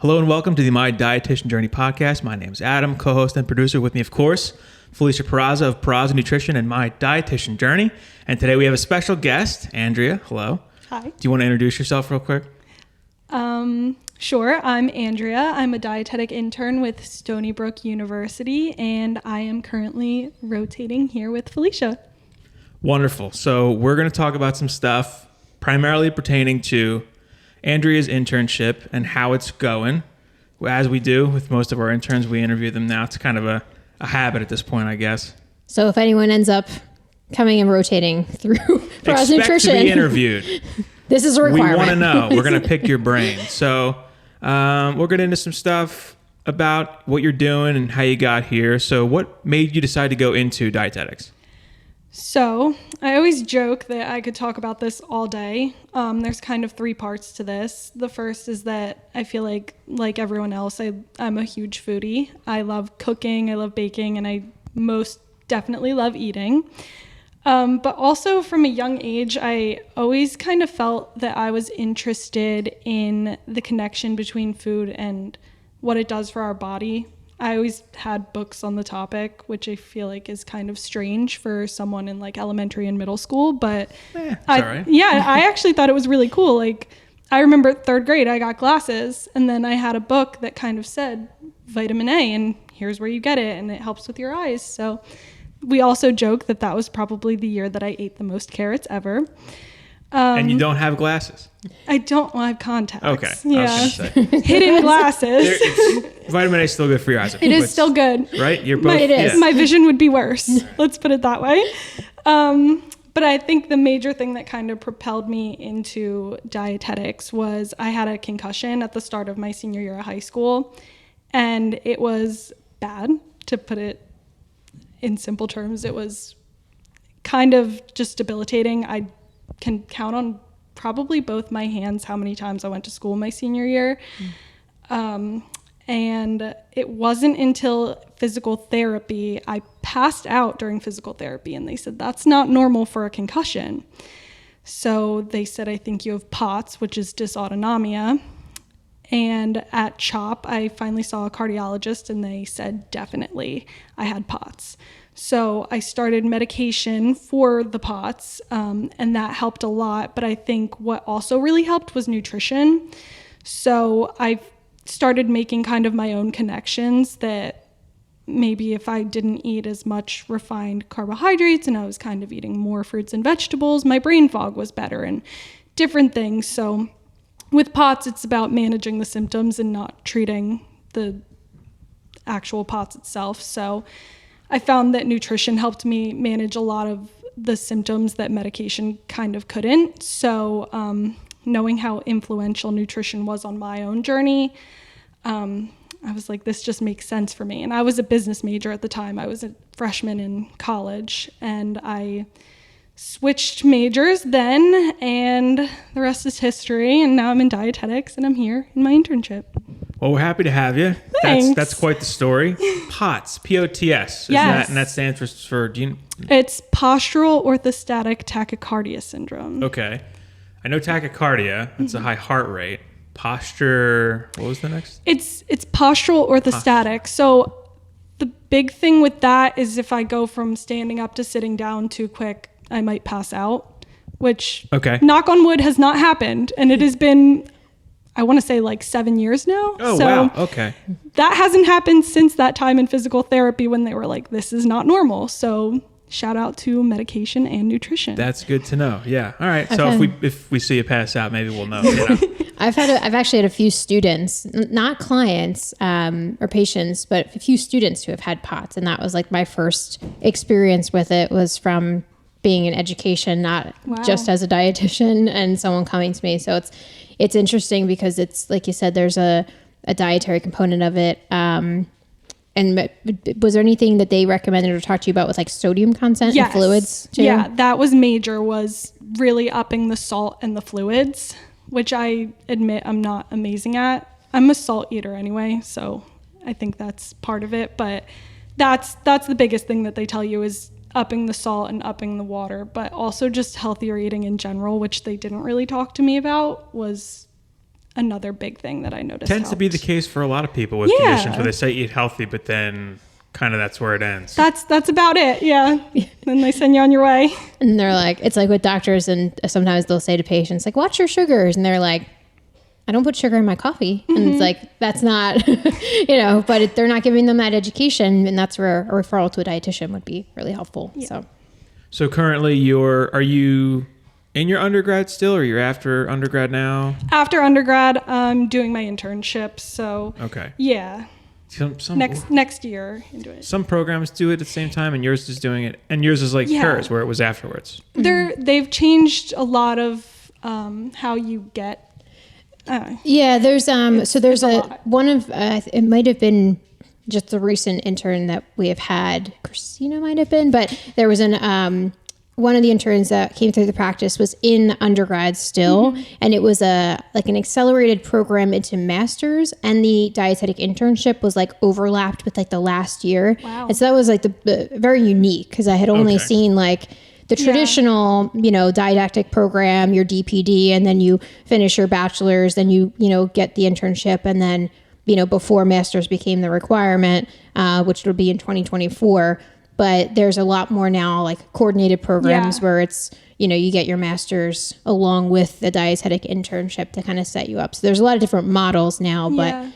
Hello and welcome to the My Dietitian Journey Podcast. My name is Adam, co-host and producer. With me, of course, Felicia of Peraza Nutrition and My Dietitian Journey. And today we have a special guest, Andrea. Hello. Hi. Do you want to introduce yourself real quick? Sure. I'm Andrea. I'm a dietetic intern with Stony Brook University, and I am currently rotating here with Felicia. Wonderful. So we're going to talk about some stuff primarily pertaining to Andrea's internship and how it's going. As we do with most of our interns, we interview them now. It's kind of a habit at this point, I guess. So if anyone ends up coming and rotating through Peraza Nutrition, to be interviewed. This is a requirement. We want to know. We're going to pick your brain. So we'll get into some stuff about what you're doing and how you got here. So what made you decide to go into dietetics? So I always joke that I could talk about this all day. There's kind of three parts to this. The first is that I feel like everyone else, I'm a huge foodie. I love cooking, I love baking, and I most definitely love eating. But also from a young age, I always kind of felt that I was interested in the connection between food and what it does for our body. I always had books on the topic, which I feel like is kind of strange for someone in like elementary and middle school, but I actually thought it was really cool. Like I remember third grade, I got glasses and then I had a book that kind of said vitamin A and here's where you get it and it helps with your eyes. So we also joke that was probably the year that I ate the most carrots ever. And you don't have glasses? I don't have contacts. Okay. Yeah. Hidden glasses. Vitamin A is still good for your eyes. It is still good. Right? You're both. It is. Yeah. My vision would be worse. Let's put it that way. But I think the major thing that kind of propelled me into dietetics was I had a concussion at the start of my senior year of high school. And it was bad, to put it in simple terms. It was kind of just debilitating. I can count on probably both my hands how many times I went to school my senior year. And it wasn't until physical therapy, I passed out during physical therapy and they said, that's not normal for a concussion. So they said, I think you have POTS, which is dysautonomia. And at CHOP, I finally saw a cardiologist and they said, definitely, I had POTS. So I started medication for the POTS, and that helped a lot. But I think what also really helped was nutrition. So I started making kind of my own connections that maybe if I didn't eat as much refined carbohydrates and I was kind of eating more fruits and vegetables, my brain fog was better and different things. So with POTS, it's about managing the symptoms and not treating the actual POTS itself. So I found that nutrition helped me manage a lot of the symptoms that medication kind of couldn't. So knowing how influential nutrition was on my own journey, I was like, this just makes sense for me. And I was a business major at the time. I was a freshman in college and I switched majors then and the rest is history. And now I'm in dietetics and I'm here in my internship. Well, we're happy to have you. Thanks. That's quite the story. POTS, P-O-T-S. Yes. And that stands for It's postural orthostatic tachycardia syndrome. Okay. I know tachycardia. It's a high heart rate. Posture. What was the next? It's postural orthostatic. So the big thing with that is if I go from standing up to sitting down too quick, I might pass out, which knock on wood has not happened. And it has been, I want to say like 7 years now. Oh, so wow. Okay. That hasn't happened since that time in physical therapy when they were like, this is not normal. So shout out to medication and nutrition. That's good to know. Yeah. All right. So if we see you pass out, maybe we'll know. You know? I've actually had a few students, not clients or patients, but a few students who have had POTS. And that was like my first experience with it was from being in education, not just as a dietitian and someone coming to me. So it's interesting because it's like you said, there's a dietary component of it. And was there anything that they recommended or talked to you about with like sodium content in fluids too? Yeah, that was major, was really upping the salt and the fluids, which I admit I'm not amazing at. I'm a salt eater anyway, so I think that's part of it. But that's the biggest thing that they tell you is upping the salt and upping the water, but also just healthier eating in general, which they didn't really talk to me about, was another big thing that I noticed. Tends to be the case for a lot of people with conditions where they say eat healthy, but then kind of that's where it ends. That's about it. Yeah. Then they send you on your way. And they're like, it's like with doctors, and sometimes they'll say to patients, like, watch your sugars. And they're like, I don't put sugar in my coffee. And it's like, that's not, but they're not giving them that education. And that's where a referral to a dietitian would be really helpful. Yeah. So currently are you in your undergrad still, or you're after undergrad now? After undergrad, I'm doing my internship. So okay. Yeah. Some next year into it. Some programs do it at the same time, and yours is doing it, and yours is like hers, where it was afterwards. They've changed a lot of how you get. There's there's it might have been just the recent intern that we have had. Christina might have been, but there was one of the interns that came through the practice was in undergrad still, and it was an accelerated program into masters, and the dietetic internship was like overlapped with like the last year. Wow. And so that was like the very unique, because I had only seen like the traditional, didactic program, your DPD, and then you finish your bachelor's, then you get the internship, and then before masters became the requirement, which will be in 2024. But there's a lot more now, like coordinated programs where it's, you get your master's along with the dietetic internship to kind of set you up. So there's a lot of different models now, but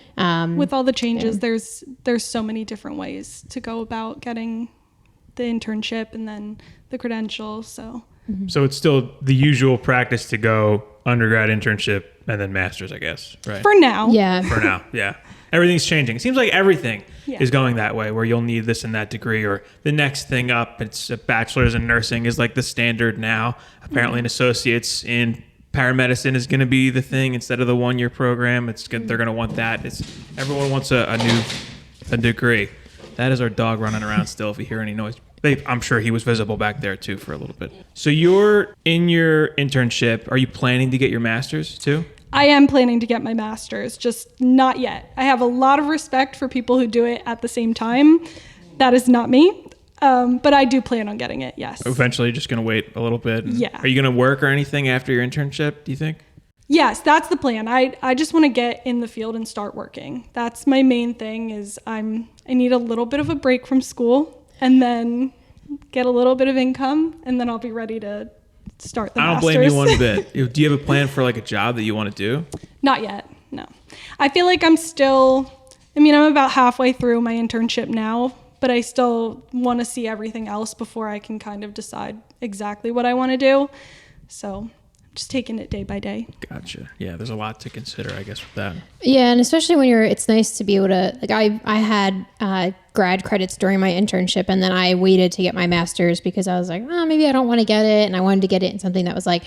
with all the changes, there's so many different ways to go about getting the internship and then the credentials. So it's still the usual practice to go undergrad, internship, and then master's, I guess, right? For now. Yeah. For now, yeah. Everything's changing. It seems like everything is going that way, where you'll need this and that degree, or the next thing up, it's a bachelor's in nursing is like the standard now. Apparently an associate's in paramedicine is going to be the thing instead of the 1-year program. They're going to want that. Everyone wants a degree. That is our dog running around still. If you hear any noise, I'm sure he was visible back there too for a little bit. So you're in your internship. Are you planning to get your master's too? I am planning to get my master's, just not yet. I have a lot of respect for people who do it at the same time. That is not me. But I do plan on getting it, yes. Eventually, you're just going to wait a little bit? Yeah. Are you going to work or anything after your internship, do you think? Yes, that's the plan. I just want to get in the field and start working. That's my main thing is I need a little bit of a break from school and then get a little bit of income, and then I'll be ready to start the master's. I don't blame you one bit. Do you have a plan for like a job that you want to do? Not yet, no. I feel like I'm about halfway through my internship now, but I still want to see everything else before I can kind of decide exactly what I want to do. So just taking it day by day. Gotcha. Yeah, there's a lot to consider, I guess, with that. Yeah, and especially when it's nice to be able to, like I had grad credits during my internship, and then I waited to get my master's because I was like, maybe I don't want to get it, and I wanted to get it in something that was like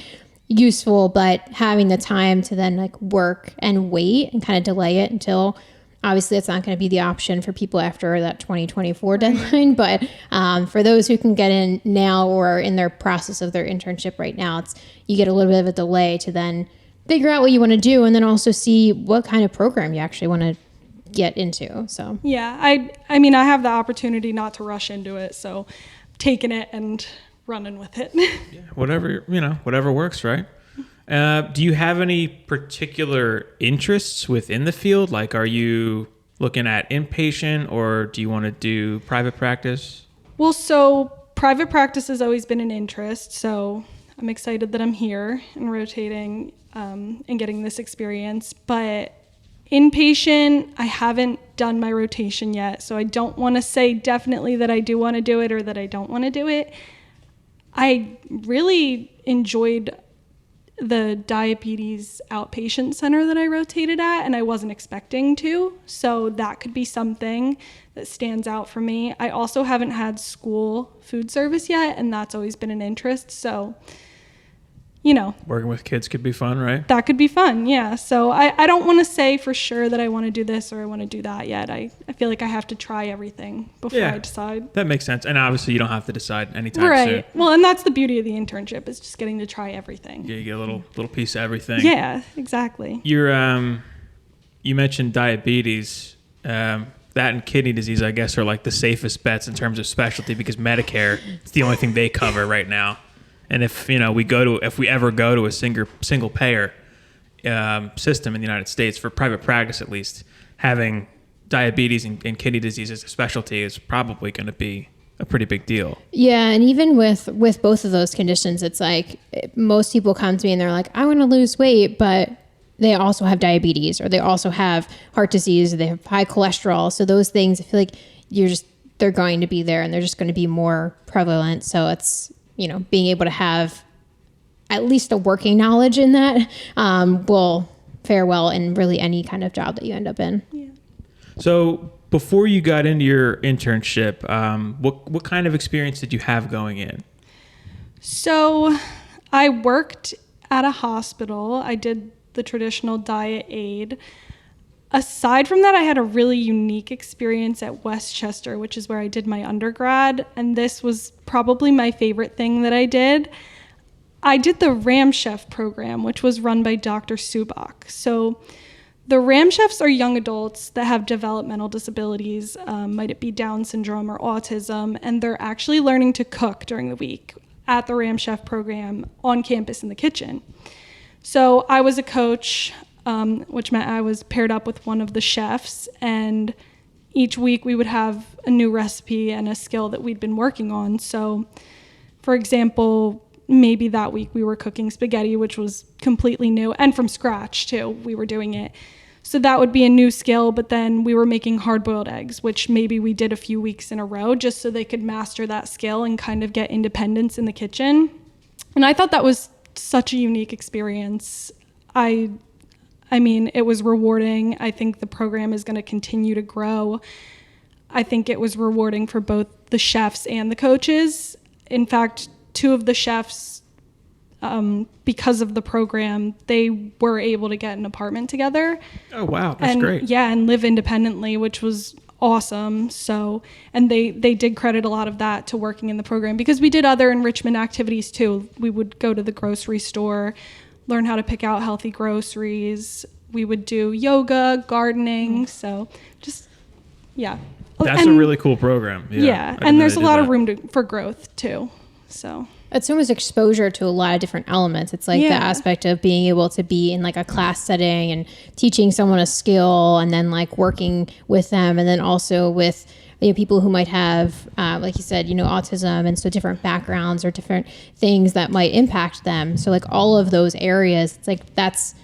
useful, but having the time to then like work and wait and kind of delay it until, obviously it's not going to be the option for people after that 2024 deadline, but for those who can get in now or in their process of their internship right now, you get a little bit of a delay to then figure out what you want to do, and then also see what kind of program you actually want to get into. So yeah, I mean I have the opportunity not to rush into it, so taking it and running with it. Yeah, whatever works, right? Do you have any particular interests within the field? Like, are you looking at inpatient, or do you want to do private practice? Well, so private practice has always been an interest, so I'm excited that I'm here and rotating and getting this experience. But inpatient, I haven't done my rotation yet, so I don't want to say definitely that I do want to do it or that I don't want to do it. I really enjoyed the diabetes outpatient center that I rotated at, and I wasn't expecting to, so that could be something that stands out for me. I also haven't had school food service yet, and that's always been an interest, so working with kids could be fun, right? That could be fun, yeah. So I don't want to say for sure that I want to do this or I want to do that yet. I feel like I have to try everything before I decide. That makes sense. And obviously you don't have to decide anytime soon. Right. Well, and that's the beauty of the internship, is just getting to try everything. Yeah, you get a little piece of everything. Yeah, exactly. You mentioned diabetes. That and kidney disease, I guess, are like the safest bets in terms of specialty, because Medicare is the only thing they cover right now. And if we ever go to a single payer, system in the United States for private practice, at least. Having diabetes and kidney disease as a specialty is probably going to be a pretty big deal. Yeah, and even with both of those conditions, it's like most people come to me and they're like, I want to lose weight, but they also have diabetes, or they also have heart disease, or they have high cholesterol. So those things, I feel like they're going to be there, and they're just going to be more prevalent. So it's, being able to have at least a working knowledge in that will fare well in really any kind of job that you end up in. Yeah. So before you got into your internship, what kind of experience did you have going in? So I worked at a hospital. I did the traditional diet aid. Aside from that, I had a really unique experience at Westchester, which is where I did my undergrad. And this was probably my favorite thing that I did. I did the RAM Chef program, which was run by Dr. Subak. So the RAM Chefs are young adults that have developmental disabilities, might it be Down syndrome or autism, and they're actually learning to cook during the week at the RAM Chef program on campus in the kitchen. So I was a coach, which meant I was paired up with one of the chefs, and each week we would have a new recipe and a skill that we'd been working on. So, for example, maybe that week we were cooking spaghetti, which was completely new, and from scratch too, we were doing it. So that would be a new skill, but then we were making hard-boiled eggs, which maybe we did a few weeks in a row just so they could master that skill and kind of get independence in the kitchen. And I thought that was such a unique experience. I mean, it was rewarding. I think the program is going to continue to grow. I think it was rewarding for both the chefs and the coaches. In fact, two of the chefs, because of the program, they were able to get an apartment together. Oh, wow. That's great. Yeah, and live independently, which was awesome. So, and they did credit a lot of that to working in the program, because we did other enrichment activities too. We would go to the grocery store, learn how to pick out healthy groceries. We would do yoga, gardening. So just, yeah. That's a really cool program. Yeah. And there's a lot of room for growth too. So it's so much exposure to a lot of different elements. It's like the aspect of being able to be in like a class setting and teaching someone a skill, and then like working with them, and then also with people who might have, like you said, autism, and so different backgrounds or different things that might impact them. So like all of those areas, it's like that's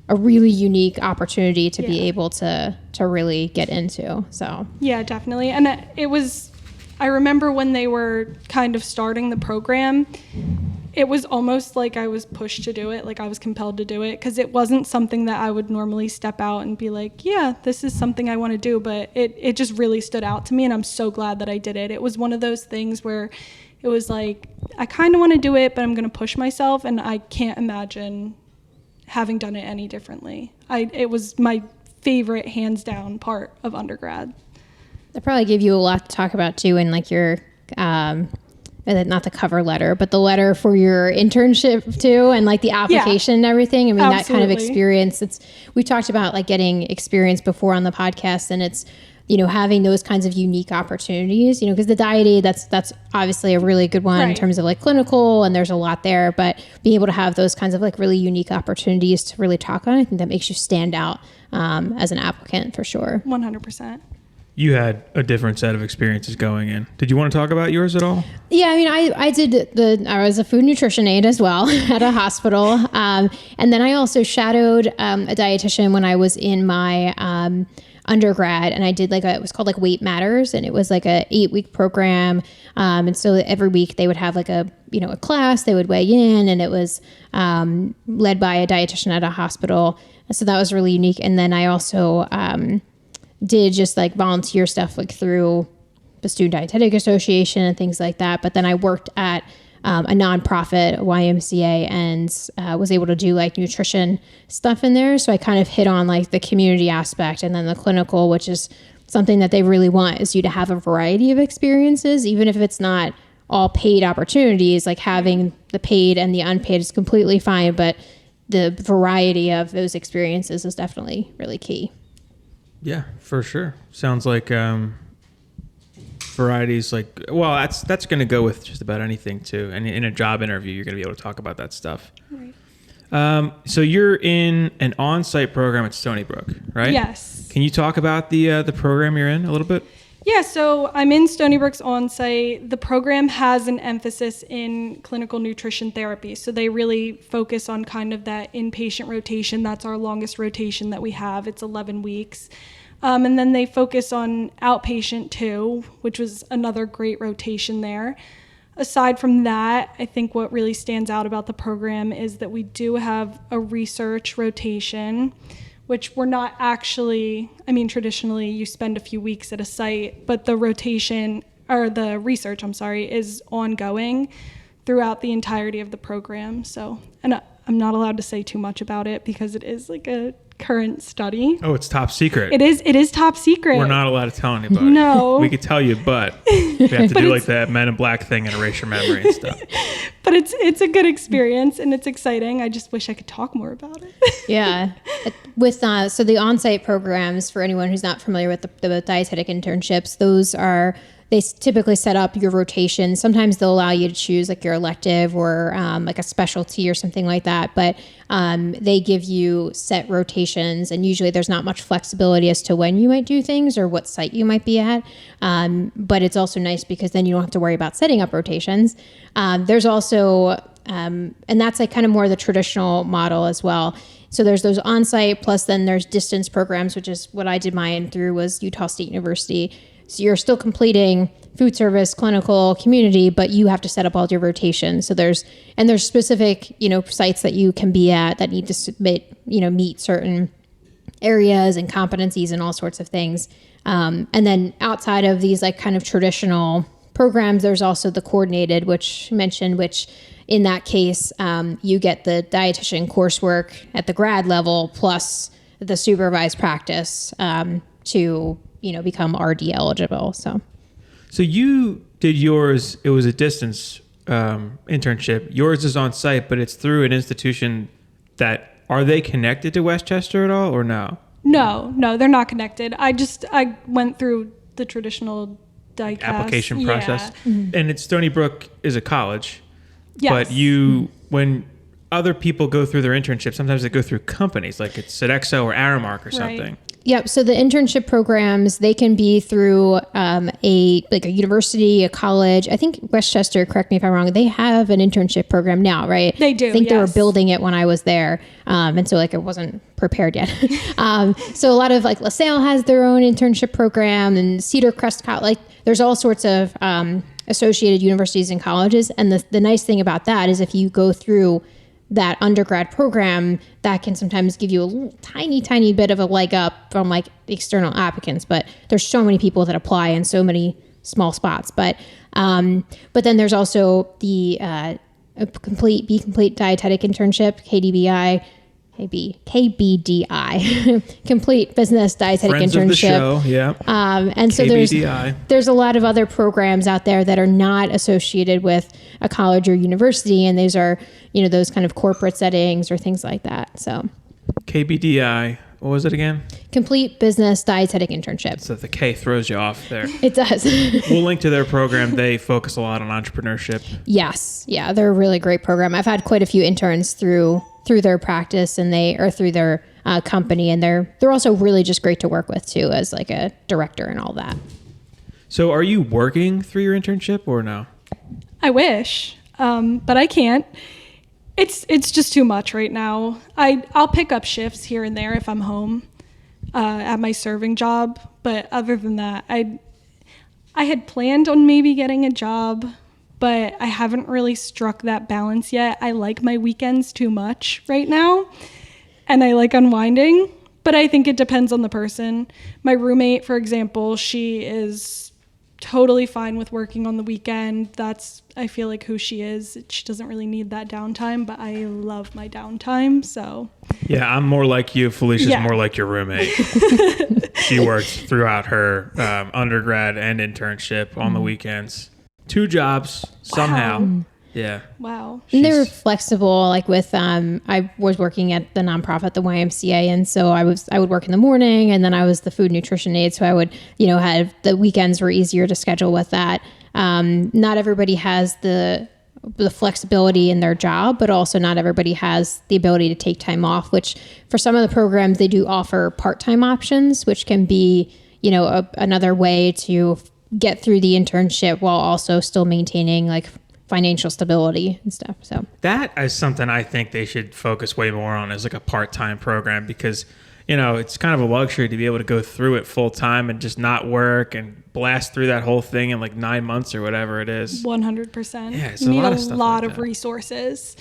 a really unique opportunity to be able to really get into. So yeah, definitely. And I remember when they were kind of starting the program, it was almost like I was pushed to do it, like I was compelled to do it, because it wasn't something that I would normally step out and be like, yeah, this is something I want to do, but it just really stood out to me, and I'm so glad that I did it. It was one of those things where it was like, I kind of want to do it, but I'm going to push myself, and I can't imagine having done it any differently. It was my favorite, hands down, part of undergrad. That probably gave you a lot to talk about too, in like your not the cover letter, but the letter for your internship too, and like the application and everything. I mean, absolutely. That kind of experience, we talked about like getting experience before on the podcast, and it's, having those kinds of unique opportunities, because the diet aid, that's obviously a really good one in terms of like clinical, and there's a lot there, but being able to have those kinds of like really unique opportunities to really talk on, I think that makes you stand out as an applicant for sure. 100%. You had a different set of experiences going in. Did you want to talk about yours at all? Yeah, I mean, I was a food nutrition aide as well at a hospital. And then I also shadowed a dietitian when I was in my undergrad, and I did it was called like Weight Matters, and it was like a 8-week program. And so every week they would have like a class, they would weigh in, and it was led by a dietitian at a hospital. So that was really unique. And then I also did just like volunteer stuff like through the Student Dietetic Association and things like that. But then I worked at a nonprofit, YMCA, and was able to do like nutrition stuff in there. So I kind of hit on like the community aspect, and then the clinical, which is something that they really want, is you to have a variety of experiences, even if it's not all paid opportunities. Like having the paid and the unpaid is completely fine, but the variety of those experiences is definitely really key. Yeah, for sure. Sounds like varieties, like, well, that's going to go with just about anything too. And in a job interview, you're going to be able to talk about that stuff. Right. So you're in an on-site program at Stony Brook, right? Yes. Can you talk about the program you're in a little bit? Yeah, so I'm in Stony Brook's onsite. The program has an emphasis in clinical nutrition therapy. So they really focus on kind of that inpatient rotation. That's our longest rotation that we have. It's 11 weeks. And then they focus on outpatient too, which was another great rotation there. Aside from that, I think what really stands out about the program is that we do have a research rotation, which we're not actually, traditionally you spend a few weeks at a site, but the research, is ongoing throughout the entirety of the program. So, and I'm not allowed to say too much about it because it is like a current study. Oh, it's top secret. It is top secret. We're not allowed to tell anybody. No. We could tell you, but we have to do like that Men in Black thing and erase your memory and stuff. But it's a good experience and it's exciting. I just wish I could talk more about it. Yeah. With so the on-site programs, for anyone who's not familiar with the dietetic internships, they typically set up your rotation. Sometimes they'll allow you to choose like your elective or like a specialty or something like that. But they give you set rotations, and usually there's not much flexibility as to when you might do things or what site you might be at. But it's also nice because then you don't have to worry about setting up rotations. There's also, and that's like kind of more the traditional model as well. So there's those on-site, plus then there's distance programs, which is what I did mine through was Utah State University. So you're still completing food service, clinical, community, but you have to set up all your rotations. So there's specific, sites that you can be at that need to submit, meet certain areas and competencies and all sorts of things. And then outside of these like kind of traditional programs, there's also the coordinated, which in that case, you get the dietitian coursework at the grad level plus the supervised practice to become RD eligible. So you did yours. It was a distance internship. Yours is on site, but it's through an institution are they connected to Westchester at all or no? No, they're not connected. I went through the traditional DICAS application process. Yeah. Mm-hmm. And it's Stony Brook is a college. Yes. But when other people go through their internship, sometimes they go through companies like it's Sodexo or Aramark or something. Right. Yep. So the internship programs, they can be through a university, a college. I think Westchester, correct me if I'm wrong, they have an internship program now, right? They do. I think yes. they were building it when I was there. And so I wasn't prepared yet. So a lot of LaSalle has their own internship program, and Cedar Crest College, there's all sorts of associated universities and colleges. And the nice thing about that is if you go through that undergrad program, that can sometimes give you a little, tiny bit of a leg up from external applicants. But there's so many people that apply in so many small spots. But then there's also the complete dietetic internship, KBDI, complete business dietetic Friends internship. Of the show, yeah. And so KBDI. there's a lot of other programs out there that are not associated with a college or university, and those are those kind of corporate settings or things like that. So KBDI, what was it again? Complete business dietetic internship. So the K throws you off there. It does. We'll link to their program. They focus a lot on entrepreneurship. Yes, yeah, they're a really great program. I've had quite a few interns through their practice, and through their company, and they're also really just great to work with too, as a director and all that. So are you working through your internship or no? I wish, but I can't. It's just too much right now. I'll pick up shifts here and there if I'm home at my serving job, but other than that, I had planned on maybe getting a job, but I haven't really struck that balance yet. I like my weekends too much right now, and I like unwinding, but I think it depends on the person. My roommate, for example, she is totally fine with working on the weekend. That's, I feel like, who she is. She doesn't really need that downtime, but I love my downtime, so. Yeah, I'm more like you. Felicia's more like your roommate. She works throughout her undergrad and internship on the weekends. 2 jobs somehow. Wow. Yeah. Wow. And they were flexible, with I was working at the nonprofit, the YMCA, and so I would work in the morning, and then I was the food nutrition aide, so I would have the weekends were easier to schedule with that. Not everybody has the the flexibility in their job, but also not everybody has the ability to take time off, which for some of the programs, they do offer part-time options, which can be, another way to get through the internship while also still maintaining like financial stability and stuff. So that is something I think they should focus way more on, as like a part-time program, because it's kind of a luxury to be able to go through it full time and just not work and blast through that whole thing in like 9 months or whatever it is. 100%. Yeah, it's you need a lot of resources.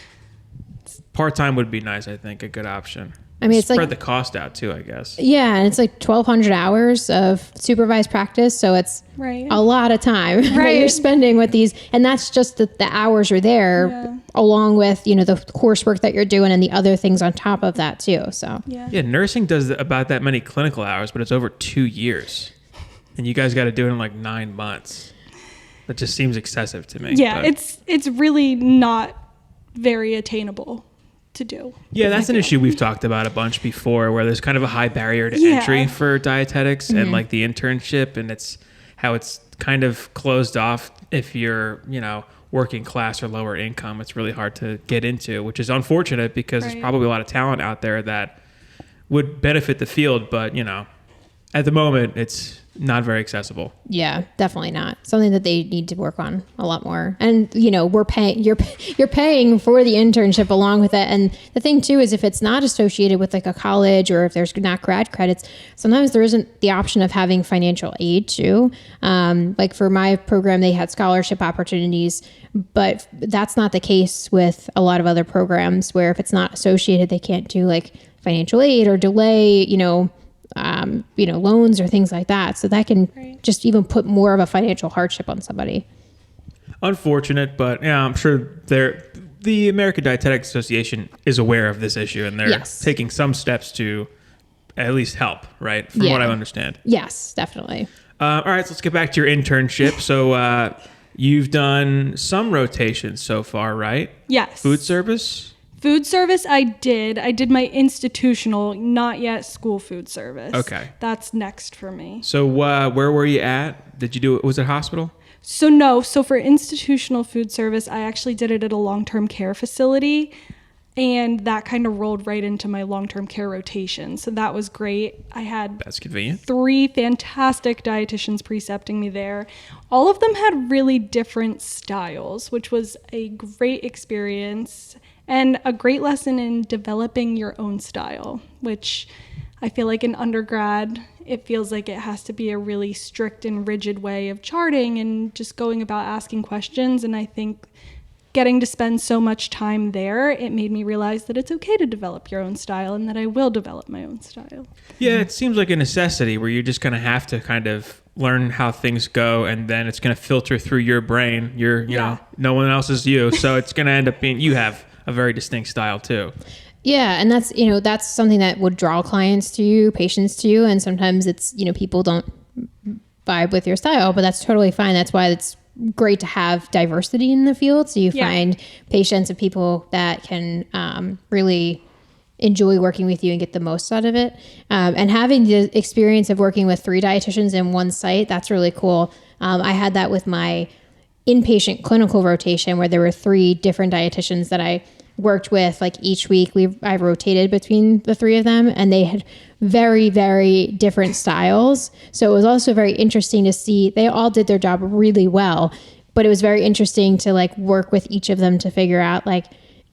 Part-time would be nice, I think, a good option. I mean, it's spread like the cost out too, I guess. Yeah, and it's like 1,200 hours of supervised practice, so it's a lot of time that you're spending with these, and that's just the hours are there, along with the coursework that you're doing and the other things on top of that too. So nursing does about that many clinical hours, but it's over 2 years, and you guys got to do it in like 9 months. That just seems excessive to me. Yeah, it's really not very attainable to do. Yeah, that's an issue we've talked about a bunch before, where there's kind of a high barrier to entry for dietetics and like the internship, and it's how it's kind of closed off if you're, working class or lower income. It's really hard to get into, which is unfortunate because there's probably a lot of talent out there that would benefit the field, but at the moment it's not very accessible. Yeah, definitely not. Something that they need to work on a lot more. And we're paying, you're paying for the internship along with it. And the thing too is, if it's not associated with like a college, or if there's not grad credits, sometimes there isn't the option of having financial aid too. Like for my program, they had scholarship opportunities, but that's not the case with a lot of other programs, where if it's not associated, they can't do like financial aid or delay, loans or things like that. So that can just even put more of a financial hardship on somebody. Unfortunate, but I'm sure the American Dietetic Association is aware of this issue, and they're taking some steps to at least help, right? From what I understand. Yes, definitely. All right, so let's get back to your internship. So you've done some rotations so far, right? Yes. Food service? Food service, I did my institutional, not yet school food service. Okay. That's next for me. So where were you at? Did you do it? Was it hospital? So for institutional food service, I actually did it at a long-term care facility, and that kind of rolled right into my long-term care rotation. So that was great. I had That's convenient. 3 fantastic dietitians precepting me there. All of them had really different styles, which was a great experience. And a great lesson in developing your own style, which I feel like in undergrad, it feels like it has to be a really strict and rigid way of charting and just going about asking questions. And I think getting to spend so much time there, it made me realize that it's okay to develop your own style, and that I will develop my own style. Yeah, it seems like a necessity where you're just going to have to kind of learn how things go, and then it's going to filter through your brain. You know, no one else is you. So it's going to end up being, you have a very distinct style too. Yeah. And that's something that would draw clients to you, patients to you. And sometimes it's, people don't vibe with your style, but that's totally fine. That's why it's great to have diversity in the field. So you find patients and people that can really enjoy working with you and get the most out of it. And having the experience of working with 3 dietitians in one site, that's really cool. I had that with my inpatient clinical rotation, where there were 3 different dietitians that I worked with. Like each week I rotated between the 3 of them, and they had very, very different styles. So it was also very interesting to see, they all did their job really well, but it was very interesting to like work with each of them to figure out like,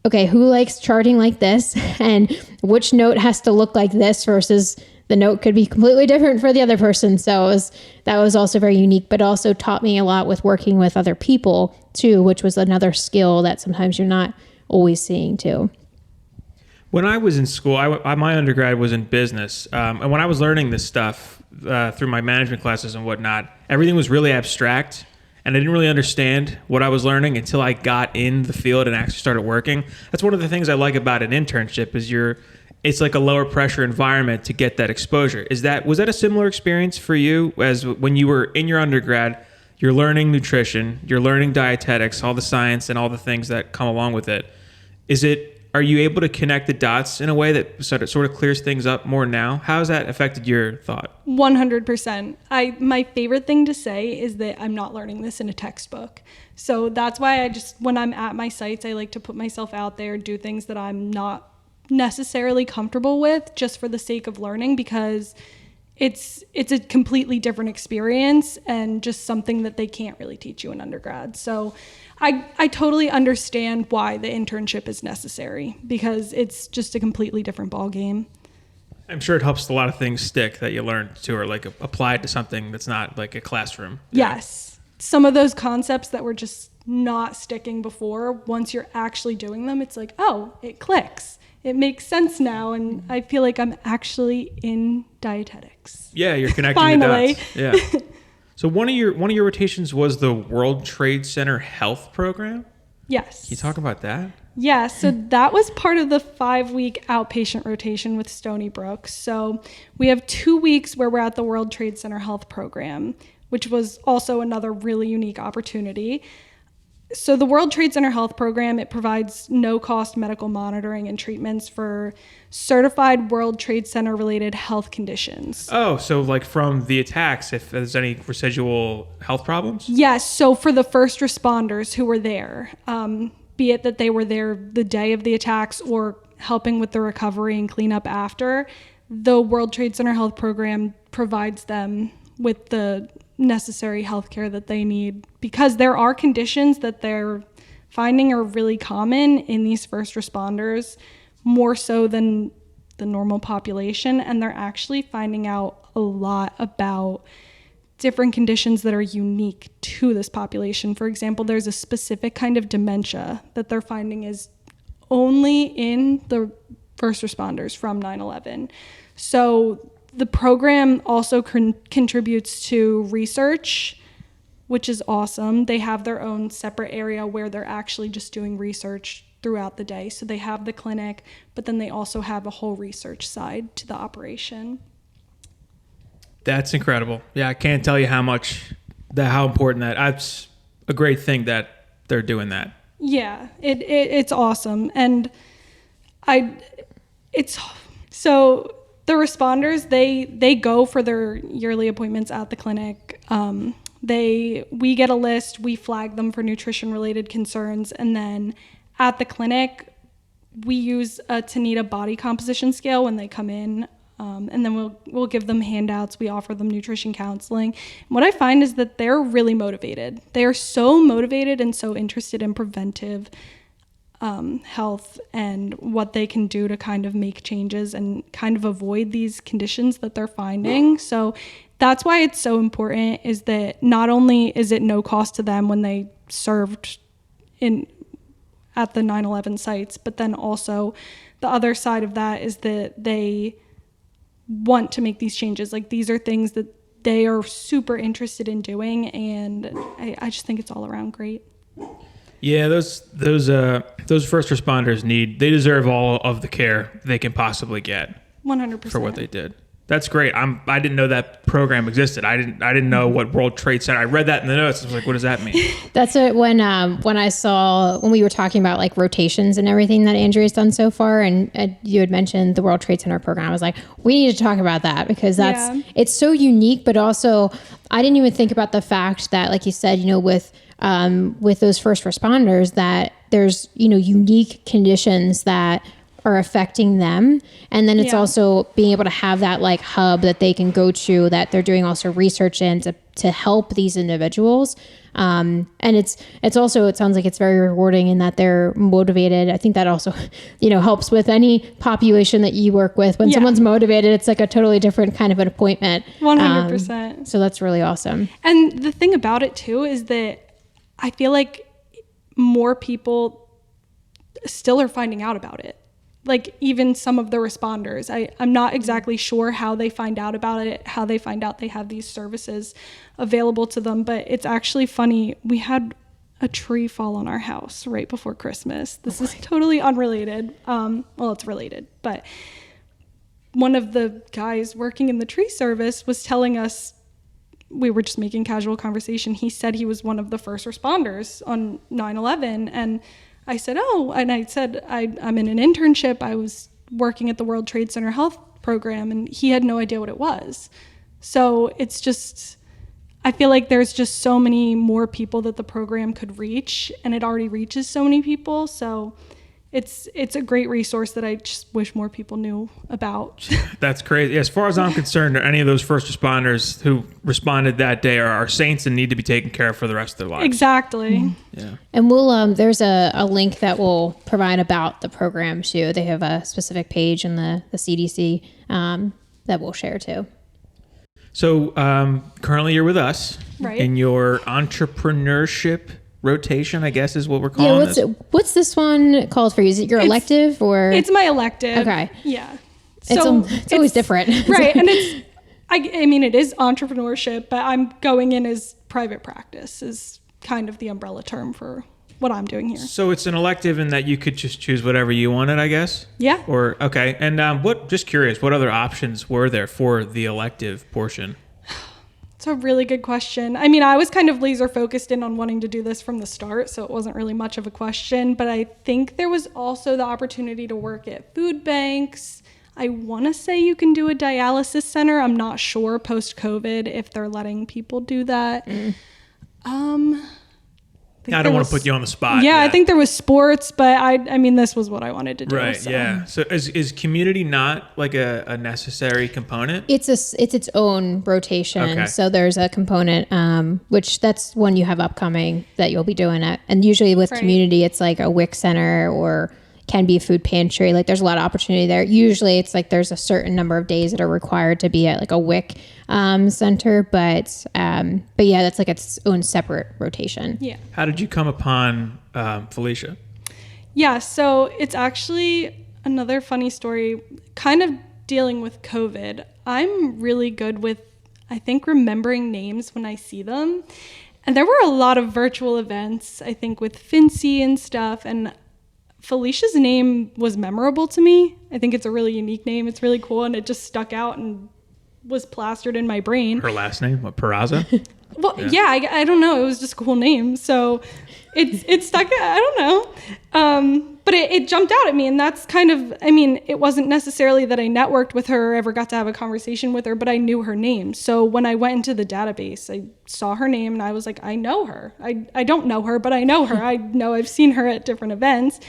okay, who likes charting like this, and which note has to look like this versus the note could be completely different for the other person. So that was also very unique, but also taught me a lot with working with other people too, which was another skill that sometimes you're not always seeing too. When I was in school, my undergrad was in business. And when I was learning this stuff through my management classes and whatnot, everything was really abstract. And I didn't really understand what I was learning until I got in the field and actually started working. That's one of the things I like about an internship is it's like a lower pressure environment to get that exposure. Was that a similar experience for you as when you were in your undergrad, you're learning nutrition, you're learning dietetics, all the science and all the things that come along with it. Is it are you able to connect the dots in a way that sort of clears things up more now? How has that affected your thought? 100%. My favorite thing to say is that I'm not learning this in a textbook. So that's why when I'm at my sites, I like to put myself out there, do things that I'm not necessarily comfortable with just for the sake of learning, because it's a completely different experience and just something that they can't really teach you in undergrad. So I totally understand why the internship is necessary, because it's just a completely different ball game. I'm sure it helps a lot of things stick that you learned to, or like applied to something that's not like a classroom. Yes. Some of those concepts that were just not sticking before, once you're actually doing them, it's like, oh, it clicks. It makes sense now, and I feel like I'm actually in dietetics. Yeah, you're connecting Finally. the dots. Yeah. So one of your rotations was the World Trade Center Health Program? Yes. Can you talk about that? Yeah, so that was part of the 5-week outpatient rotation with Stony Brook. So we have 2 weeks where we're at the World Trade Center Health Program, which was also another really unique opportunity. So the World Trade Center Health Program, it provides no-cost medical monitoring and treatments for certified World Trade Center related health conditions. Oh, so like from the attacks, if there's any residual health problems? Yes, so for the first responders who were there, be it that they were there the day of the attacks or helping with the recovery and cleanup after, the World Trade Center Health Program provides them with the necessary healthcare that they need, because there are conditions that they're finding are really common in these first responders, more so than the normal population, and they're actually finding out a lot about different conditions that are unique to this population. For example, there's a specific kind of dementia that they're finding is only in the first responders from 9/11. So the program also contributes to research, which is awesome. They have their own separate area where they're actually just doing research throughout the day. So they have the clinic, but then they also have a whole research side to the operation. That's incredible. Yeah, I can't tell you how important that's a great thing that they're doing that. Yeah, it's awesome. And so the responders, they go for their yearly appointments at the clinic. We get a list, we flag them for nutrition related concerns, and then at the clinic we use a Tanita body composition scale when they come in, and then we'll give them handouts, we offer them nutrition counseling. And what I find is that they're really motivated. They are so motivated and so interested in preventive health and what they can do to kind of make changes and kind of avoid these conditions that they're finding. So that's why it's so important, is that not only is it no cost to them when they served at the 9/11 sites, but then also the other side of that is that they want to make these changes. Like, these are things that they are super interested in doing, and I just think it's all around great. Yeah, those first responders they deserve all of the care they can possibly get. 100%. For what they did. That's great. I didn't know that program existed. I didn't know what World Trade Center. I read that in the notes. I was like, what does that mean? That's it. When we were talking about like rotations and everything that Andrea's done so far, and you had mentioned the World Trade Center program, I was like, we need to talk about that, because it's so unique. But also, I didn't even think about the fact that, like you said, with those first responders, that there's unique conditions that are affecting them. And then it's also being able to have that like hub that they can go to, that they're doing also research in to help these individuals. And it's also, it sounds like it's very rewarding in that they're motivated. I think that also, helps with any population that you work with. When someone's motivated, it's like a totally different kind of an appointment. 100%. So that's really awesome. And the thing about it too is that I feel like more people still are finding out about it. Like, even some of the responders, I'm not exactly sure how they find out about it, how they find out they have these services available to them. But it's actually funny. We had a tree fall on our house right before Christmas. This is totally unrelated. Well, it's related, but one of the guys working in the tree service was telling us, we were just making casual conversation. He said he was one of the first responders on 9/11. And I said, I'm in an internship. I was working at the World Trade Center Health Program, and he had no idea what it was. So it's just, I feel like there's just so many more people that the program could reach, and it already reaches so many people. So it's a great resource that I just wish more people knew about. That's crazy. As far as I'm concerned, any of those first responders who responded that day are saints and need to be taken care of for the rest of their lives. Exactly. Mm-hmm. Yeah. And we'll there's a link that we'll provide about the program too. They have a specific page in the CDC that we'll share too. So currently you're with us right. in your entrepreneurship rotation, I guess is what we're calling this. What's this one called for you? Is it your elective or? It's my elective. Okay. Yeah. So it's always different. Right. And I mean, it is entrepreneurship, but I'm going in as private practice is kind of the umbrella term for what I'm doing here. So it's an elective in that you could just choose whatever you wanted, I guess? Yeah. Or, okay. And just curious, what other options were there for the elective portion? It's a really good question. I mean, I was kind of laser focused in on wanting to do this from the start, so it wasn't really much of a question, but I think there was also the opportunity to work at food banks. I want to say you can do a dialysis center. I'm not sure post-COVID if they're letting people do that. I don't want to put you on the spot. Yeah, I think there was sports, but I mean, this was what I wanted to do. Right, so. yeah. So is community not like a necessary component? It's its own rotation. Okay. So there's a component, which that's one you have upcoming that you'll be doing it. And usually with community, it's like a WIC center or can be a food pantry. Like there's a lot of opportunity there. Usually it's like there's a certain number of days that are required to be at like a WIC center, but yeah, that's like its own separate rotation. Yeah. How did you come upon Felicia? Yeah, so it's actually another funny story, kind of dealing with COVID. I'm really good with, I think, remembering names when I see them. And there were a lot of virtual events, I think, with Fincy and stuff, and Felicia's name was memorable to me. I think it's a really unique name. It's really cool, and it just stuck out and was plastered in my brain. Her last name, what, Peraza? Well, yeah, I don't know. It was just a cool name. So it stuck out. I don't know. But it jumped out at me, and that's kind of, I mean, it wasn't necessarily that I networked with her or ever got to have a conversation with her, but I knew her name. So when I went into the database, I saw her name, and I was like, I know her. I don't know her, but I know her. I know I've seen her at different events.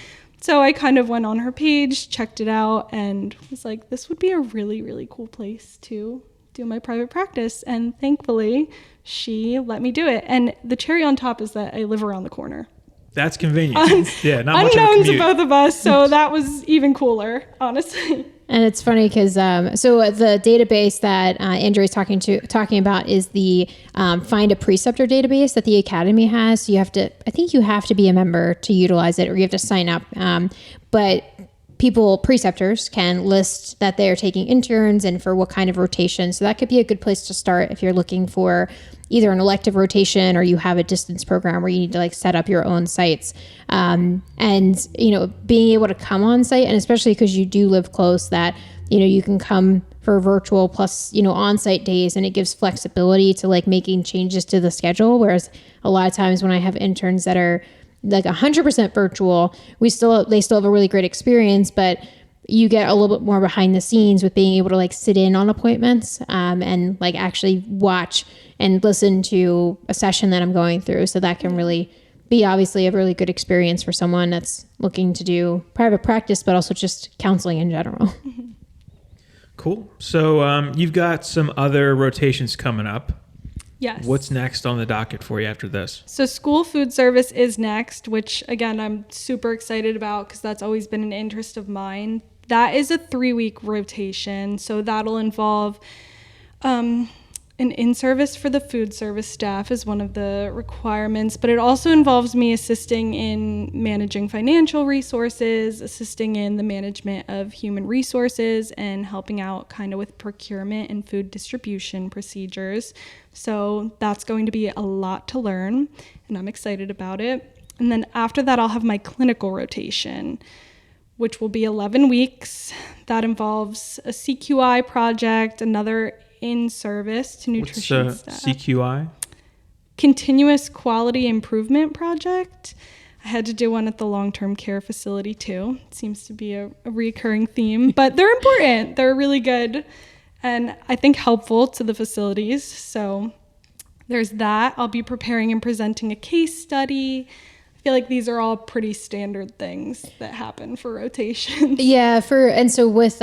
So I kind of went on her page, checked it out, and was like, this would be a really, really cool place to do my private practice. And thankfully, she let me do it. And the cherry on top is that I live around the corner. That's convenient. Yeah, not much of a Unknown to commute. both of us, so that was even cooler, honestly. And it's funny because so the database that Andrea is talking about is the Find a Preceptor database that the Academy has. So I think you have to be a member to utilize it, or you have to sign up. But preceptors can list that they are taking interns and for what kind of rotation. So that could be a good place to start if you're looking for either an elective rotation or you have a distance program where you need to like set up your own sites. And, being able to come on site, and especially because you do live close, that, you can come for virtual plus, on-site days, and it gives flexibility to like making changes to the schedule. Whereas a lot of times when I have interns that are like 100% virtual, they still have a really great experience, but you get a little bit more behind the scenes with being able to like sit in on appointments and like actually watch and listen to a session that I'm going through. So that can really be obviously a really good experience for someone that's looking to do private practice, but also just counseling in general. Cool. So you've got some other rotations coming up. Yes. What's next on the docket for you after this? So school food service is next, which again, I'm super excited about because that's always been an interest of mine. That is a 3-week rotation. So that'll involve an in-service for the food service staff is one of the requirements, but it also involves me assisting in managing financial resources, assisting in the management of human resources, and helping out kind of with procurement and food distribution procedures. So that's going to be a lot to learn, and I'm excited about it. And then after that, I'll have my clinical rotation, which will be 11 weeks. That involves a CQI project, another in-service to nutrition staff. CQI? Continuous Quality Improvement Project. I had to do one at the long-term care facility too. It seems to be a recurring theme, but they're important. They're really good and I think helpful to the facilities. So there's that. I'll be preparing and presenting a case study. I feel like these are all pretty standard things that happen for rotations. Yeah, and so with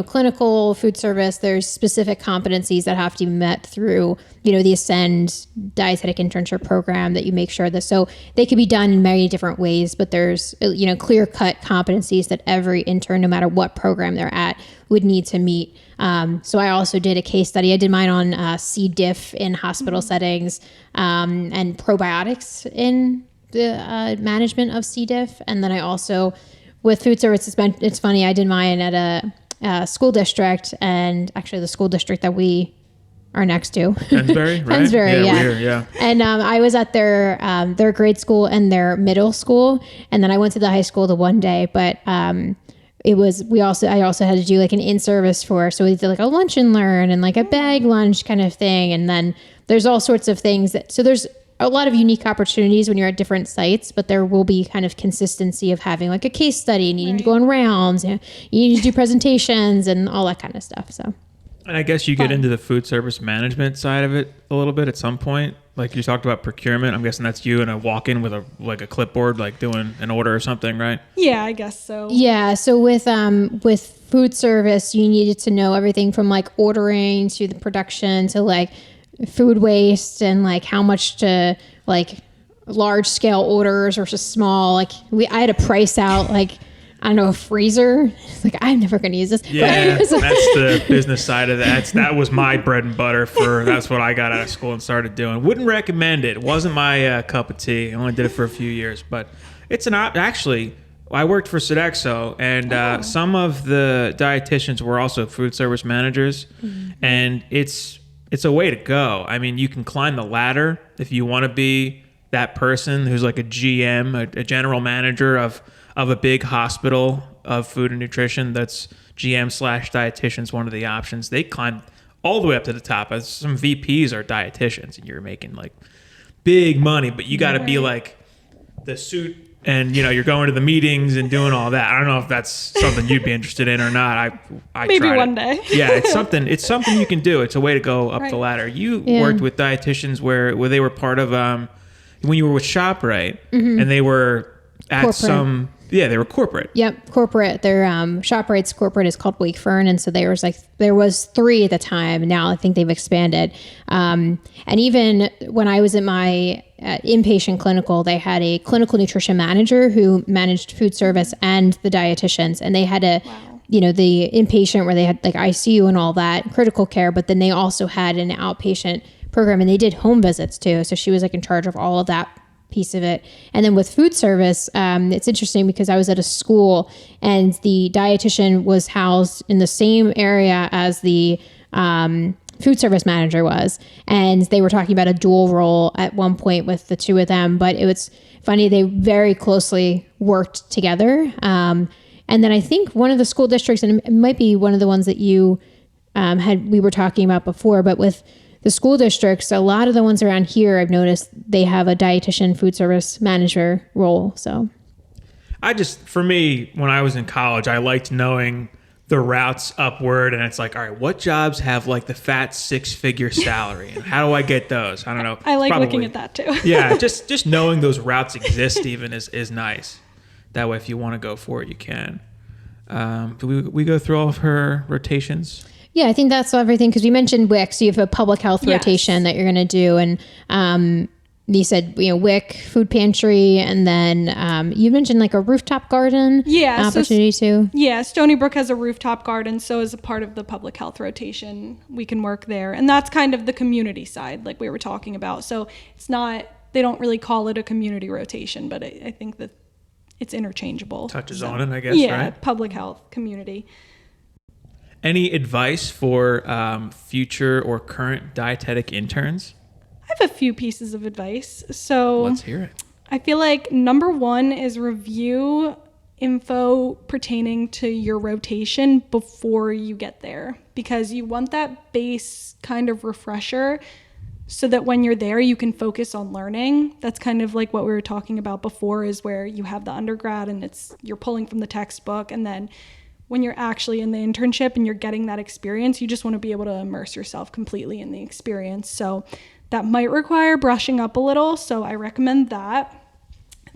clinical food service, there's specific competencies that have to be met through the Ascend Dietetic Internship program that you make sure that, so they can be done in many different ways, but there's clear cut competencies that every intern, no matter what program they're at, would need to meet. So I also did a case study. I did mine on C. diff in hospital settings and probiotics in the management of C. diff. And then I also, with food service, it's funny, I did mine at a school district, and actually the school district that we are next to. Pensbury, right? Pensbury, yeah. Weird, yeah. And I was at their grade school and their middle school, and then I went to the high school the one day, but I also had to do like an in-service so we did like a lunch and learn and like a bag lunch kind of thing. And then there's all sorts of things so there's a lot of unique opportunities when you're at different sites, but there will be kind of consistency of having like a case study and needing to go on rounds, you need to do presentations and all that kind of stuff. So, and I guess you get into the food service management side of it a little bit at some point. Like you talked about procurement. I'm guessing that's you and a walk-in with a clipboard, like doing an order or something, right? Yeah, I guess so. Yeah. So with food service, you needed to know everything from like ordering to the production to like food waste and like how much to like large scale orders versus small. Like I had to price out like, I don't know, a freezer. It's like, I'm never going to use this. Yeah, that's the business side of that. That was my bread and butter that's what I got out of school and started doing. Wouldn't recommend it. It wasn't my cup of tea. I only did it for a few years, but it's actually, I worked for Sodexo, and some of the dietitians were also food service managers, and it's a way to go. I mean, you can climb the ladder if you want to be that person who's like a GM, a general manager of a big hospital of food and nutrition. That's GM/dietitians, one of the options. They climb all the way up to the top. As some VPs are dietitians, and you're making like big money, but you got to be like the suit, and you're going to the meetings and doing all that. I don't know if that's something you'd be interested in or not. I maybe tried one it. day. Yeah, it's something you can do. It's a way to go up the ladder. You worked with dietitians where they were part of when you were with ShopRite, and they were at corporate. They were corporate. Yep, corporate. Their ShopRite's corporate is called Wakefern, and so there was 3 at the time. Now I think they've expanded. And even when I was at my inpatient clinical, they had a clinical nutrition manager who managed food service and the dietitians, and they had the inpatient where they had like ICU and all that, critical care, but then they also had an outpatient program, and they did home visits too. So she was like in charge of all of that piece of it. And then with food service, it's interesting because I was at a school and the dietitian was housed in the same area as the food service manager was. And they were talking about a dual role at one point with the two of them, but it was funny. They very closely worked together. And then I think one of the school districts, and it might be one of the ones that you we were talking about before, but with the school districts, a lot of the ones around here, I've noticed they have a dietitian food service manager role. So for me, when I was in college, I liked knowing the routes upward, and it's like, all right, what jobs have like the fat 6-figure salary, and how do I get those? I don't know. I like looking at that too. Yeah, just knowing those routes exist even is nice. That way, if you want to go for it, you can. Do we go through all of her rotations? Yeah, I think that's everything, because we mentioned WIC, so you have a public health rotation that you're going to do, and you said WIC, food pantry, and then you mentioned like a rooftop garden opportunity too. Yeah, Stony Brook has a rooftop garden, so as a part of the public health rotation, we can work there, and that's kind of the community side, like we were talking about. So it's not, they don't really call it a community rotation, but I think that it's interchangeable. Touches on it, I guess. Yeah, right? Public health, community. Any advice for future or current dietetic interns? I have a few pieces of advice. So let's hear it. I feel like number 1 is review info pertaining to your rotation before you get there, because you want that base kind of refresher so that when you're there, you can focus on learning. That's kind of like what we were talking about before, is where you have the undergrad and you're pulling from the textbook. And then when you're actually in the internship and you're getting that experience, you just want to be able to immerse yourself completely in the experience. So that might require brushing up a little. So I recommend that.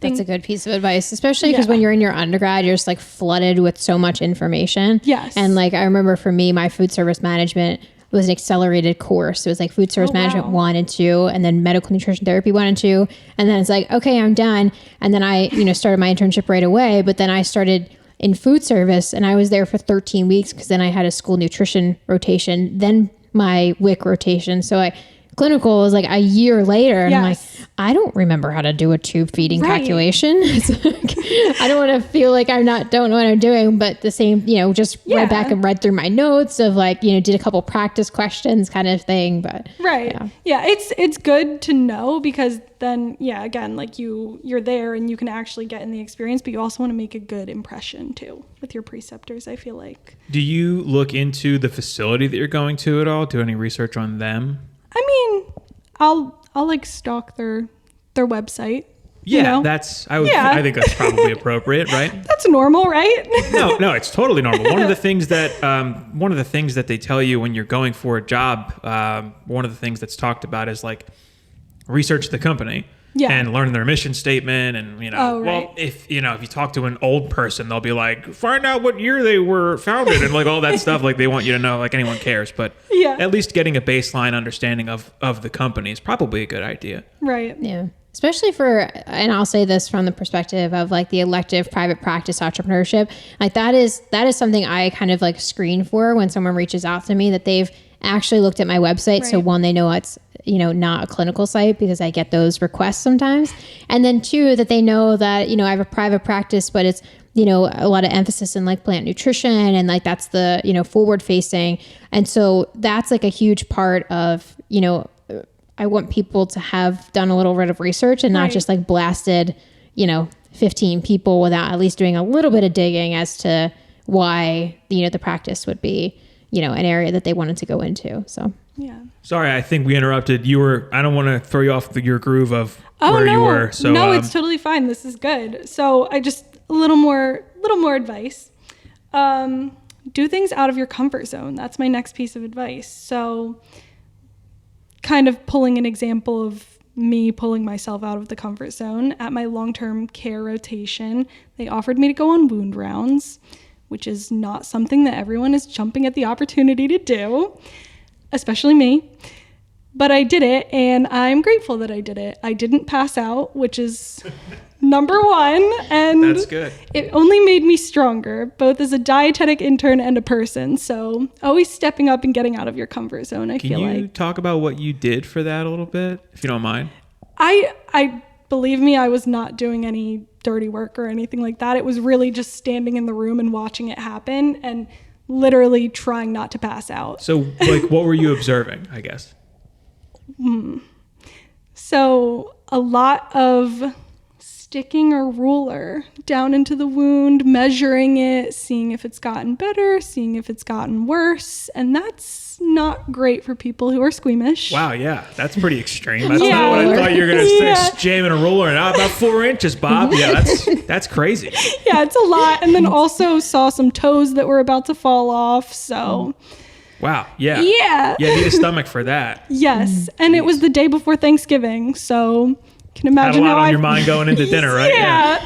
That's a good piece of advice, especially because when you're in your undergrad, you're just like flooded with so much information. Yes. And like, I remember for me, my food service management was an accelerated course. It was like food service management 1 and 2, and then medical nutrition therapy 1 and 2. And then it's like, okay, I'm done. And then I, started my internship right away, but then I started in food service and I was there for 13 weeks because then I had a school nutrition rotation, then my WIC rotation. So clinical was like a year later, and I'm like, I don't remember how to do a tube feeding calculation. I don't want to feel like don't know what I'm doing, but the same, just went back and read through my notes of like, did a couple practice questions kind of thing. But it's good to know, because then again, like you're there and you can actually get in the experience, but you also want to make a good impression too with your preceptors, I feel like. Do you look into the facility that you're going to at all? Do any research on them? I mean, I'll like stalk their website. Yeah, I think that's probably appropriate, right? That's normal, right? No, it's totally normal. One of the things that they tell you when you're going for a job, one of the things that's talked about is like research the company. Yeah. And learn their mission statement, and well, if you talk to an old person, they'll be like, find out what year they were founded and like all that stuff. Like they want you to know, like anyone cares, but at least getting a baseline understanding of the company is probably a good idea. Right. Yeah. Especially and I'll say this from the perspective of like the elective private practice entrepreneurship, like that is something I kind of like screen for when someone reaches out to me, that they've actually looked at my website. Right. So one, they know it's, not a clinical site, because I get those requests sometimes. And then two, that they know that, I have a private practice, but it's, a lot of emphasis in like plant nutrition, and like that's the, forward facing. And so that's like a huge part of, I want people to have done a little bit of research and not just like blasted, 15 people without at least doing a little bit of digging as to why, the practice would be, an area that they wanted to go into. So, yeah. Sorry, I think we interrupted. I don't want to throw you off your groove of where you were. So no, it's totally fine. This is good. So I just a little more advice. Do things out of your comfort zone. That's my next piece of advice. So kind of pulling an example of me pulling myself out of the comfort zone. At my long-term care rotation, they offered me to go on wound rounds, which is not something that everyone is jumping at the opportunity to do, especially me. But I did it, and I'm grateful that I did it. I didn't pass out, which is number one. And that's good. It only made me stronger, both as a dietetic intern and a person. So always stepping up and getting out of your comfort zone, I feel like. Can you talk about what you did for that a little bit, if you don't mind? I believe me, I was not doing any dirty work or anything like that. It was really just standing in the room and watching it happen and literally trying not to pass out. So like, what were you observing, I guess? So a lot of sticking a ruler down into the wound, measuring it, seeing if it's gotten better, seeing if it's gotten worse. And that's not great for people who are squeamish. Wow, yeah, that's pretty extreme. That's not what I thought you were going to say, jamming a ruler and about 4 inches, Bob. Yeah, that's crazy. Yeah, it's a lot. And then also saw some toes that were about to fall off. So... Wow. Yeah. Yeah. You need a stomach for that. Yes. And it was the day before Thanksgiving. So can imagine had a lot on your mind going into dinner, right? Yeah.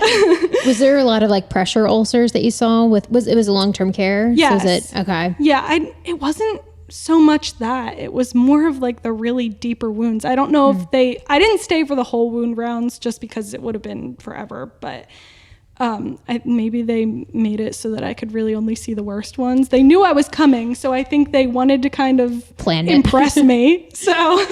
Was there a lot of like pressure ulcers that you saw it was a long-term care? Yes. So is it okay? Yeah. It wasn't so much that. It was more of like the really deeper wounds. I don't know if I didn't stay for the whole wound rounds just because it would have been forever, but maybe they made it so that I could really only see the worst ones. They knew I was coming, so I think they wanted to kind of impress me. So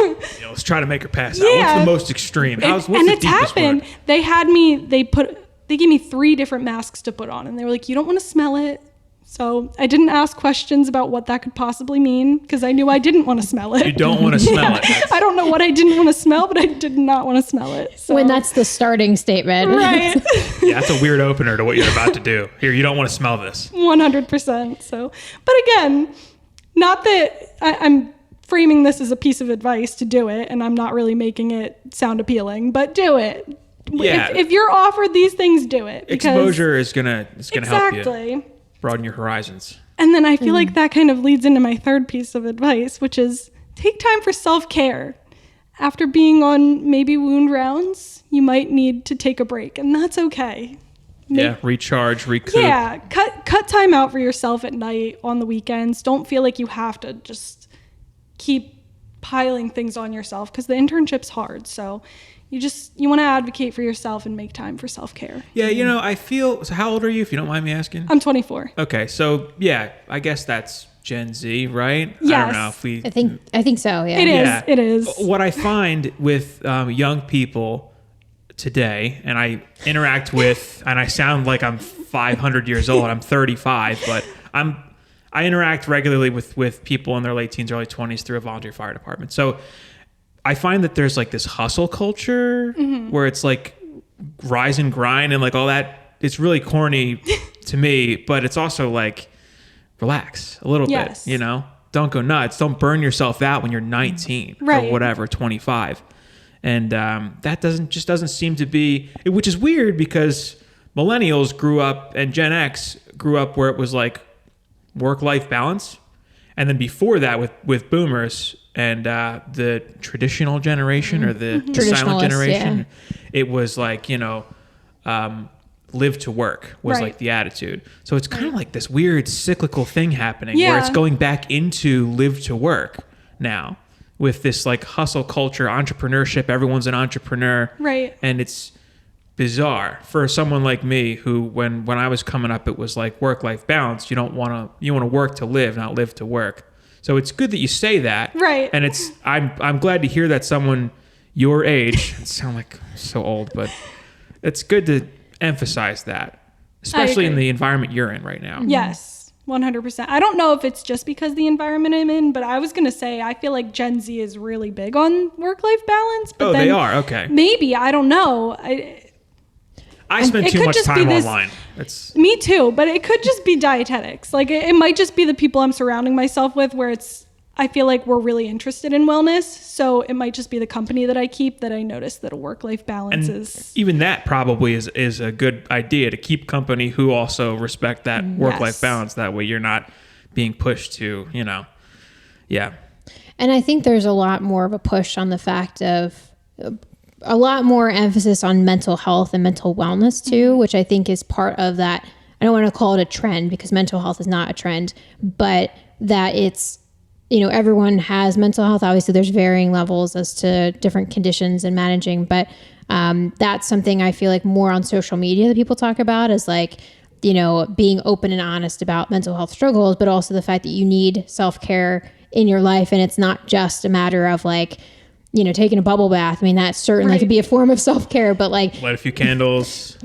let's try to make her pass out. What's the most extreme? What's and the it's happened. One? They had me. They gave me 3 different masks to put on, and they were like, "You don't want to smell it." So I didn't ask questions about what that could possibly mean because I knew I didn't want to smell it. You don't want to smell it. I don't know what I didn't want to smell, but I did not want to smell it. So. When that's the starting statement. Right. Yeah, that's a weird opener to what you're about to do. Here, you don't want to smell this. 100%. So, but again, not that I'm framing this as a piece of advice to do it, and I'm not really making it sound appealing, but do it. Yeah. If you're offered these things, do it. Exposure is gonna help you broaden your horizons. And then I feel like that kind of leads into my third piece of advice, which is take time for self-care. After being on maybe wound rounds, you might need to take a break, and that's okay. Recharge, recoup. Yeah, cut time out for yourself at night, on the weekends. Don't feel like you have to just keep piling things on yourself, because the internship's hard. So you want to advocate for yourself and make time for self-care. Yeah, I feel, so how old are you, if you don't mind me asking? I'm 24. Okay, so I guess that's Gen Z, right? Yes. I don't know if we... I think so, yeah. It is. What I find with young people today, and I interact with, and I sound like I'm 500 years old, I'm 35, but I interact regularly with people in their late teens, early 20s through a volunteer fire department. So I find that there's like this hustle culture where it's like rise and grind and like all that. It's really corny to me, but it's also like, relax a little bit, don't go nuts. Don't burn yourself out when you're 19 or whatever, 25. And that doesn't seem to be, which is weird because millennials grew up and Gen X grew up where it was like work-life balance. And then before that with boomers and the traditional generation or the silent generation, it was like, live to work was like the attitude. So it's kind of like this weird cyclical thing happening where it's going back into live to work now with this like hustle culture, entrepreneurship. Everyone's an entrepreneur. Right. And it's bizarre for someone like me who when I was coming up, it was like work-life balance. You want to work to live, not live to work. So it's good that you say that. Right. And I'm glad to hear that someone your age, it sounds like so old, but it's good to emphasize that, especially in the environment you're in right now. Yes, 100%. I don't know if it's just because the environment I'm in, but I was going to say, I feel like Gen Z is really big on work-life balance. But they are? Okay. Maybe, I don't know. I spend too much time online. Me too, but it could just be dietetics. Like it might just be the people I'm surrounding myself with where I feel like we're really interested in wellness. So it might just be the company that I keep that I notice that a work-life balance is. Even that probably is a good idea, to keep company who also respect that work-life balance. That way you're not being pushed to, yeah. And I think there's a lot more of a push on the fact of a lot more emphasis on mental health and mental wellness too, which I think is part of that. I don't want to call it a trend because mental health is not a trend, but that it's, everyone has mental health. Obviously, there's varying levels as to different conditions and managing, but that's something I feel like more on social media that people talk about is like, being open and honest about mental health struggles, but also the fact that you need self-care in your life. And it's not just a matter of like, taking a bubble bath. I mean, that certainly could be a form of self-care, but like light a few candles,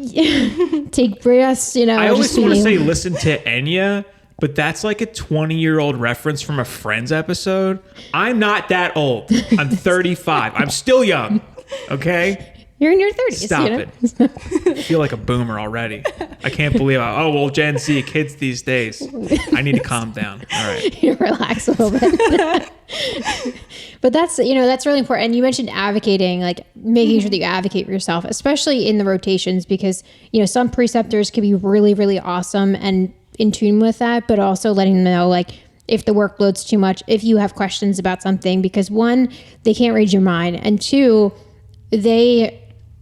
take breaths, I always want to say listen to Enya, but that's like a 20-year-old reference from a Friends episode. I'm not that old. I'm 35. I'm still young. Okay? You're in your 30s. Stop it. I feel like a boomer already. I can't believe Gen Z kids these days. I need to calm down. All right. You relax a little bit. But that's really important. And you mentioned advocating, like making sure that you advocate for yourself, especially in the rotations, because, some preceptors can be really, really awesome and in tune with that, but also letting them know, like, if the workload's too much, if you have questions about something, because one, they can't read your mind, and two, they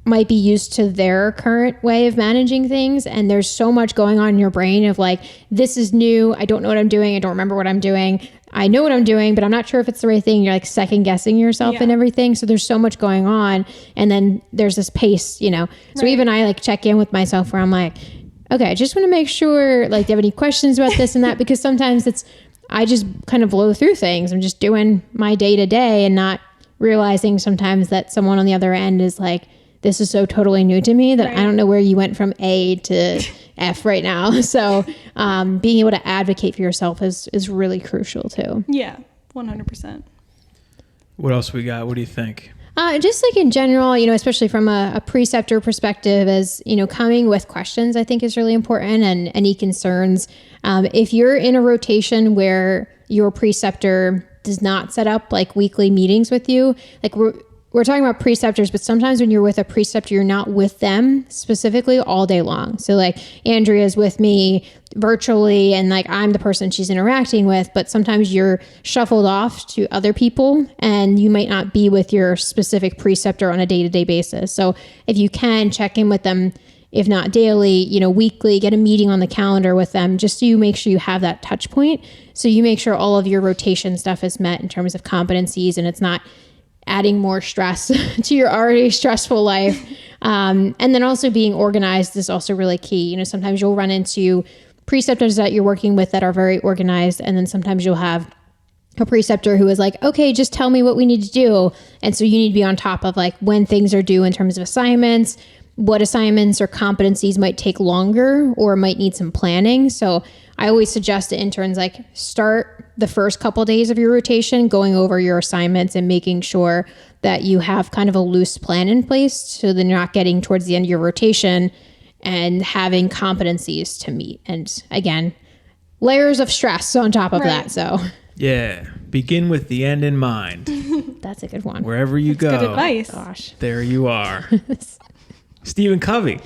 might be used to their current way of managing things. And there's so much going on in your brain of like, this is new. I don't know what I'm doing. I don't remember what I'm doing. I know what I'm doing, but I'm not sure if it's the right thing. You're like second guessing yourself and everything. So there's so much going on. And then there's this pace, So even I like check in with myself where I'm like, okay, I just want to make sure, like, do you have any questions about this and that? Because sometimes I just kind of blow through things. I'm just doing my day to day and not realizing sometimes that someone on the other end is like, this is so totally new to me that I don't know where you went from A to F right now. So being able to advocate for yourself is really crucial too. Yeah, 100%. What else we got? What do you think? Just like in general, especially from a preceptor perspective, as coming with questions, I think is really important, and any concerns. If you're in a rotation where your preceptor does not set up like weekly meetings with you, like we're talking about preceptors, but sometimes when you're with a preceptor, you're not with them specifically all day long. So like Andrea's with me virtually and like I'm the person she's interacting with, but sometimes you're shuffled off to other people and you might not be with your specific preceptor on a day-to-day basis. So if you can check in with them, if not daily, weekly, get a meeting on the calendar with them just so you make sure you have that touch point. So you make sure all of your rotation stuff is met in terms of competencies and it's not adding more stress to your already stressful life. And then also being organized is also really key. Sometimes you'll run into preceptors that you're working with that are very organized. And then sometimes you'll have a preceptor who is like, okay, just tell me what we need to do. And so you need to be on top of like when things are due in terms of assignments, what assignments or competencies might take longer or might need some planning. So I always suggest to interns, like start the first couple of days of your rotation, going over your assignments and making sure that you have kind of a loose plan in place so then you're not getting towards the end of your rotation and having competencies to meet. And again, layers of stress on top of that. So yeah, begin with the end in mind. That's a good one. Wherever you go. Good advice. Gosh. There you are. Stephen Covey.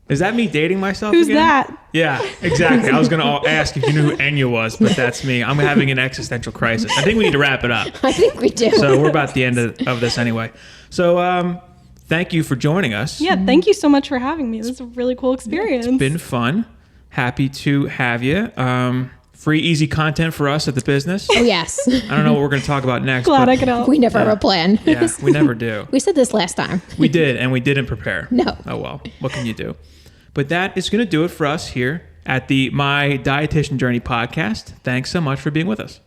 Is that me dating myself Who's again? that? Yeah, exactly. I was going to ask if you knew who Enya was, but that's me. I'm having an existential crisis. I think we need to wrap it up. I think we do. So we're about the end of this anyway. So thank you for joining us. Yeah, thank you so much for having me. This is a really cool experience. It's been fun. Happy to have you. Free, easy content for us at the business. Oh, yes. I don't know what we're going to talk about next. Glad but I could help. We never have a plan. Yeah, we never do. We said this last time. We did, and we didn't prepare. No. Oh, well. What can you do? But that is going to do it for us here at the My Dietitian Journey Podcast. Thanks so much for being with us.